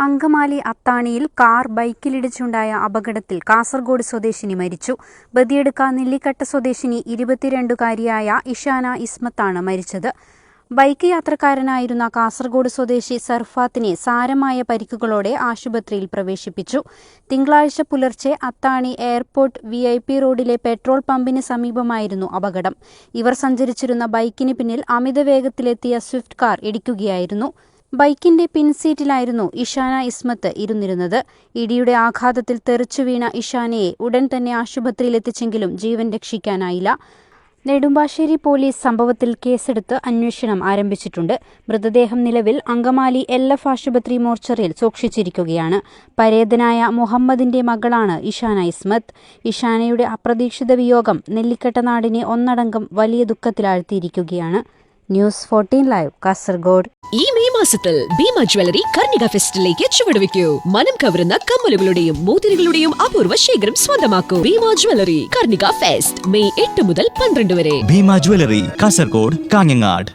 Angamaly അത്താണിയിൽ car ബൈക്കിലിടിച്ചുണ്ടായ അപകടത്തിൽ കാസർഗോഡ് സ്വദേശിനി മരിച്ചു. ബദിയടുക്ക നെല്ലിക്കട്ട സ്വദേശിനി 22-കാരിയായ ഇഷാന ഇസ്മത്താണ് മരിച്ചത്. ബൈക്ക് യാത്രക്കാരനായിരുന്ന കാസർഗോഡ് സ്വദേശി സർഫാത്തിനെ സാരമായ പരിക്കുകളോടെ ആശുപത്രിയിൽ പ്രവേശിപ്പിച്ചു. തിങ്കളാഴ്ച പുലർച്ചെ അത്താണി എയർപോർട്ട് VIP റോഡിലെ പെട്രോൾ പമ്പിന് സമീപമായിരുന്നു അപകടം. ഇവർ സഞ്ചരിച്ചിരുന്ന ബൈക്കിന് പിന്നിൽ അമിത വേഗത്തിലെത്തിയ സ്വിഫ്റ്റ് കാർ ഇടിക്കുകയായിരുന്നു. ബൈക്കിന്റെ പിൻസീറ്റിലായിരുന്നു ഇഷാന ഇസ്മത്ത് ഇരുന്നിരുന്നത്. ഇടിയുടെ ആഘാതത്തിൽ തെറിച്ചുവീണ ഇഷാനയെ ഉടൻ തന്നെ ആശുപത്രിയിലെത്തിച്ചെങ്കിലും ജീവൻ രക്ഷിക്കാനായില്ല. നെടുമ്പാശ്ശേരി പോലീസ് സംഭവത്തിൽ കേസെടുത്ത് അന്വേഷണം ആരംഭിച്ചിട്ടുണ്ട്. മൃതദേഹം നിലവിൽ അങ്കമാലി LF ആശുപത്രി മോർച്ചറിയിൽ സൂക്ഷിച്ചിരിക്കുകയാണ്. പരേതനായ മുഹമ്മദിന്റെ മകളാണ് ഇഷാന ഇസ്മത്ത്. ഇഷാനയുടെ അപ്രതീക്ഷിത വിയോഗം നെല്ലിക്കട്ട നാടിനെ ഒന്നടങ്കം വലിയ ദുഃഖത്തിലാഴ്ത്തിയിരിക്കുകയാണ്. News 14 live Kasaragod. ഈ മെയ് മാസത്തിൽ ഭീമ ജ്വല്ലറി കർണിക ഫെസ്റ്റിലേക്ക് ചുവടുവെക്കൂ. മനം കവരുന്ന കമ്മലുകളുടെയും മോതിരങ്ങളുടെയും അപൂർവ ശേഖരം സ്വന്തമാക്കൂ. Bhima jewellery Karnika fest May 8 മുതൽ 12 വരെ. ഭീമ ജ്വല്ലറി കാസർഗോഡ്, കാഞ്ഞങ്ങാട്.